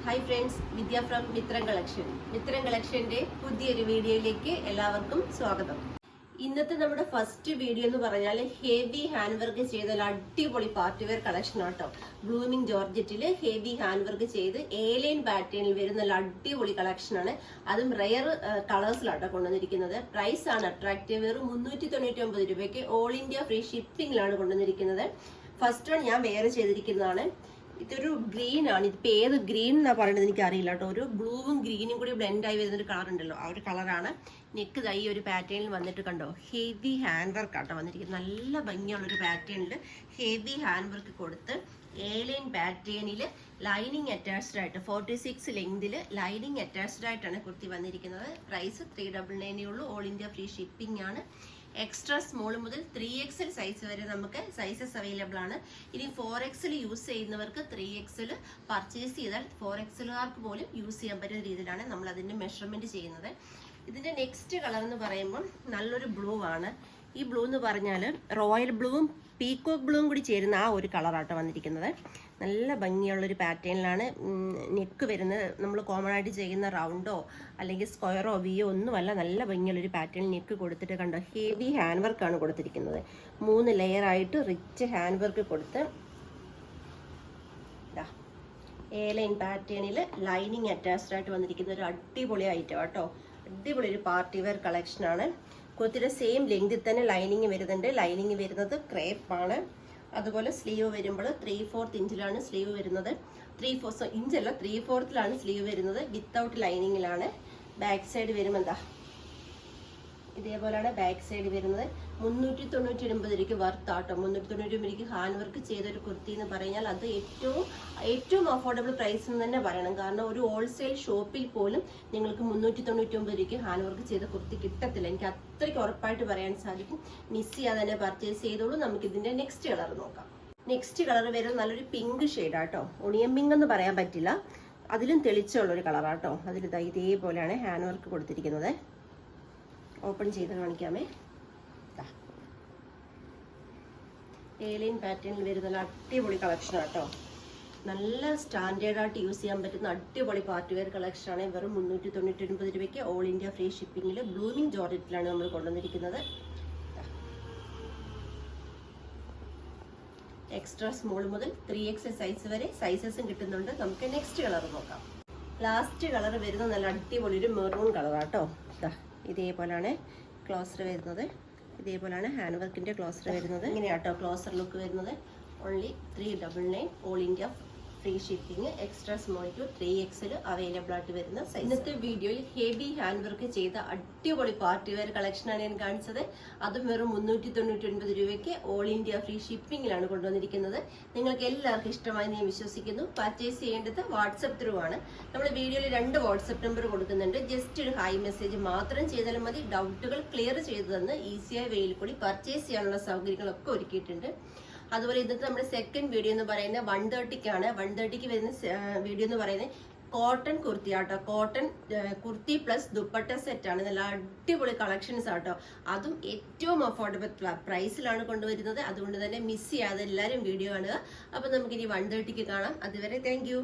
Hi friends, Vidya from Mithram collection. Mithram കളക്ഷന്റെ പുതിയൊരു വീഡിയോയിലേക്ക് എല്ലാവർക്കും സ്വാഗതം. ഇന്നത്തെ നമ്മുടെ ഫസ്റ്റ് വീഡിയോ എന്ന് പറഞ്ഞാൽ ഹെവി ഹാൻഡ് വർക്ക് ചെയ്ത ഒരു അടിപൊളി പാർട്ടി വെയർ കളക്ഷൻ ആട്ടോ. ബ്ലൂമിംഗ് ജോർജറ്റിൽ ഹെവി ഹാൻഡ് വർക്ക് ചെയ്ത് എ-ലൈൻ പാറ്റേണിൽ വരുന്ന ഒരു അടിപൊളി കളക്ഷൻ ആണ്. അതും റെയർ കളേഴ്സിലാട്ടോ കൊണ്ടുവന്നിരിക്കുന്നത്. പ്രൈസ് ആണ് അട്രാക്റ്റീവ്. വെറും 399 രൂപയ്ക്ക് ഓൾ ഇന്ത്യ ഫ്രീ ഷിപ്പിംഗിലാണ് കൊണ്ടുവന്നിരിക്കുന്നത്. ഫസ്റ്റ് വൺ ഞാൻ വെയർ ചെയ്തിരിക്കുന്നതാണ്. ഇതൊരു ഗ്രീൻ ആണ്. ഇതിപ്പോൾ ഏത് ഗ്രീൻ എന്നാ പറയുന്നത് എനിക്ക് അറിയില്ല കേട്ടോ. ഒരു ബ്ലൂവും ഗ്രീനും കൂടി ബ്ലെൻഡ് ആയി വരുന്നൊരു കളർ ഉണ്ടല്ലോ, ആ ഒരു കളറാണ്. നെക്ക് ഈ ഒരു പാറ്റേണിൽ വന്നിട്ട് കണ്ടോ, ഹെവി ഹാൻഡ് വർക്ക് ആട്ടോ വന്നിരിക്കുന്നത്. നല്ല ഭംഗിയുള്ളൊരു പാറ്റേണിൽ ഹെവി ഹാൻഡ് വർക്ക് കൊടുത്ത് എ-ലൈൻ പാറ്റേണിൽ ലൈനിങ് അറ്റാച്ച്ഡ് ആയിട്ട് 46 ലെങ്തിൽ ലൈനിങ് അറ്റാച്ച്ഡ് ആയിട്ടാണ് കുർത്തി വന്നിരിക്കുന്നത്. പ്രൈസ് 399 ഉള്ളൂ. ഓൾ ഇന്ത്യ ഫ്രീ ഷിപ്പിംഗ് ആണ്. എക്സ്ട്രാ സ്മോൾ മുതൽ 3XL സൈസ് വരെ നമുക്ക് സൈസസ് അവൈലബിൾ ആണ്. ഇനി 4XL യൂസ് ചെയ്യുന്നവർക്ക് 3XL പർച്ചേസ് ചെയ്താൽ 4XLകാർക്ക് പോലും യൂസ് ചെയ്യാൻ പറ്റുന്ന രീതിയിലാണ് നമ്മൾ അതിൻ്റെ മെഷർമെൻറ്റ് ചെയ്യുന്നത്. ഇതിൻ്റെ നെക്സ്റ്റ് കളർ എന്ന് പറയുമ്പം നല്ലൊരു ബ്ലൂ ആണ്. ഈ ബ്ലൂ എന്ന് പറഞ്ഞാൽ റോയൽ ബ്ലൂവും പീക്കോക്ക് ബ്ലൂവും കൂടി ചേരുന്ന ആ ഒരു കളറാട്ടോ വന്നിരിക്കുന്നത്. നല്ല ഭംഗിയുള്ളൊരു പാറ്റേണിലാണ് നെക്ക് വരുന്നത്. നമ്മൾ കോമൺ ആയിട്ട് ചെയ്യുന്ന റൗണ്ടോ അല്ലെങ്കിൽ സ്ക്വയറോ വിയോ ഒന്നുമല്ല, നല്ല ഭംഗിയുള്ളൊരു പാറ്റേണിൽ നെക്ക് കൊടുത്തിട്ട് കണ്ടോ, ഹെവി ഹാൻഡ് വർക്കാണ് കൊടുത്തിരിക്കുന്നത്. 3 ലെയറായിട്ട് റിച്ച് ഹാൻഡ് വർക്ക് കൊടുത്ത് എ-ലൈൻ പാറ്റേണിൽ ലൈനിങ് അറ്റാച്ച്ഡ് ആയിട്ട് വന്നിരിക്കുന്ന ഒരു അടിപൊളി ഐറ്റം കേട്ടോ. അടിപൊളി ഒരു പാർട്ടി വെയർ കളക്ഷനാണ്. കുർത്തിയുടെ സെയിം ലെങ്തിൽ തന്നെ ലൈനിങ് വരുന്നുണ്ട്. ലൈനിങ് വരുന്നത് ക്രേപ്പാണ്. അതുപോലെ സ്ലീവ് വരുമ്പോൾ 3/4 ഇഞ്ചിലാണ് സ്ലീവ് വരുന്നത്. 3/4 ഇഞ്ചല്ല, 3/4 സ്ലീവ് വരുന്നത്. വിത്തൗട്ട് ലൈനിങ്ങിലാണ്. ബാക്ക് സൈഡ് വരുമ്പോൾ എന്താ ഇതേപോലെയാണ് ബാക്ക് സൈഡ് വരുന്നത്. 399 രൂപയ്ക്ക് വർത്ത് ആട്ടോ. 399 രൂപയ്ക്ക് ഹാൻഡ് വർക്ക് ചെയ്തൊരു കുർത്തി എന്ന് പറഞ്ഞാൽ അത് ഏറ്റവും അഫോർഡബിൾ പ്രൈസ് എന്ന് തന്നെ പറയണം. കാരണം ഒരു ഹോൾസെയിൽ ഷോപ്പിൽ പോലും നിങ്ങൾക്ക് 399 രൂപയ്ക്ക് ഹാൻഡ് വർക്ക് ചെയ്ത കുർത്തി കിട്ടത്തില്ല. എനിക്ക് അത്രയ്ക്ക് ഉറപ്പായിട്ട് പറയാൻ സാധിക്കും. മിസ് ചെയ്യാതെ തന്നെ പർച്ചേസ് ചെയ്തോളൂ. നമുക്ക് ഇതിന്റെ നെക്സ്റ്റ് കളർ നോക്കാം. നെക്സ്റ്റ് കളർ വരുന്നത് നല്ലൊരു പിങ്ക് ഷെയ്ഡാട്ടോ. ഒണിയൻ പിങ്ക് എന്ന് പറയാൻ പറ്റില്ല, അതിലും തെളിച്ചുള്ളൊരു കളറാട്ടോ. അതിൽ ഇതേപോലെയാണ് ഹാൻഡ് വർക്ക് കൊടുത്തിരിക്കുന്നത്. ഓപ്പൺ ചെയ്ത് കാണിക്കാമേ. എ-ലൈൻ പാറ്റേണിൽ വരുന്ന അടിപൊളി കളക്ഷൻ ആട്ടോ. നല്ല സ്റ്റാൻഡേർഡ് ആയിട്ട് യൂസ് ചെയ്യാൻ പറ്റുന്ന അടിപൊളി പാർട്ടി വെയർ കളക്ഷനാണ്. വെറും 399 രൂപയ്ക്ക് ഓൾ ഇന്ത്യ ഫ്രീ ഷിപ്പിംഗിൽ ബ്ലൂമിംഗ് ജോർജറ്റിലാണ് നമ്മൾ കൊണ്ടുവന്നിരിക്കുന്നത്. എക്സ്ട്രാ സ്മോൾ മുതൽ 3XL സൈസ് വരെ സൈസസും കിട്ടുന്നുണ്ട്. നമുക്ക് നെക്സ്റ്റ് കളർ നോക്കാം. ലാസ്റ്റ് കളർ വരുന്നത് നല്ല അടിപൊളി ഒരു മെറൂൺ കളറാട്ടോ. ഇതേപോലെയാണ് ക്ലോസർ വരുന്നത്. ഇതേപോലെയാണ് ഹാൻഡ് വർക്കിന്റെ ക്ലോസർ വരുന്നത്. ഇങ്ങനെയാട്ടോ ക്ലോസർ ലുക്ക് വരുന്നത്. Only 399 all India free shipping. Extra small to 3XL available ആയിട്ട് വരുന്ന സൈസ്. ഇന്നത്തെ വീഡിയോയിൽ ഹെവി ഹാൻഡ് വർക്ക് ചെയ്ത അടിപൊളി പാർട്ടി വെയർ കളക്ഷനാണ് ഞാൻ കാണിച്ചത്. അതും വെറും 399 രൂപയ്ക്ക് ഓൾ ഇന്ത്യ ഫ്രീ ഷിപ്പിംഗിലാണ് കൊണ്ടുവന്നിരിക്കുന്നത്. നിങ്ങൾക്ക് എല്ലാവർക്കും ഇഷ്ടമായി ഞാൻ വിശ്വസിക്കുന്നു. പർച്ചേസ് ചെയ്യേണ്ടത് വാട്സപ്പ് ത്രൂ ആണ്. നമ്മൾ വീഡിയോയിൽ 2 വാട്സപ്പ് നമ്പർ കൊടുക്കുന്നുണ്ട്. ജസ്റ്റ് ഒരു ഹായ് മെസ്സേജ് മാത്രം ചെയ്താലും മതി. ഡൗട്ടുകൾ ക്ലിയർ ചെയ്തു തന്ന് ഈസിയായ വെയിൽ കൂടി പർച്ചേസ് ചെയ്യാനുള്ള സൗകര്യങ്ങളൊക്കെ ഒരുക്കിയിട്ടുണ്ട്. അതുപോലെ ഇന്നത്തെ നമ്മുടെ സെക്കൻഡ് വീഡിയോ എന്ന് പറയുന്നത് 130ക്കാണ്. 130ക്ക് വരുന്ന വീഡിയോ എന്ന് പറയുന്നത് കോട്ടൺ കുർത്തി ആട്ടോ. കോട്ടൺ കുർത്തി പ്ലസ് ദുപ്പട്ട സെറ്റാണ്. നല്ല അടിപൊളി കളക്ഷൻസ് ആട്ടോ. അതും ഏറ്റവും അഫോർഡബിൾ പ്രൈസിലാണ് കൊണ്ടുവരുന്നത്. അതുകൊണ്ട് തന്നെ മിസ് ചെയ്യാതെ എല്ലാവരും വീഡിയോ കാണുക. അപ്പൊ നമുക്കിനി 130ക്ക് കാണാം. അതുവരെ താങ്ക് യു.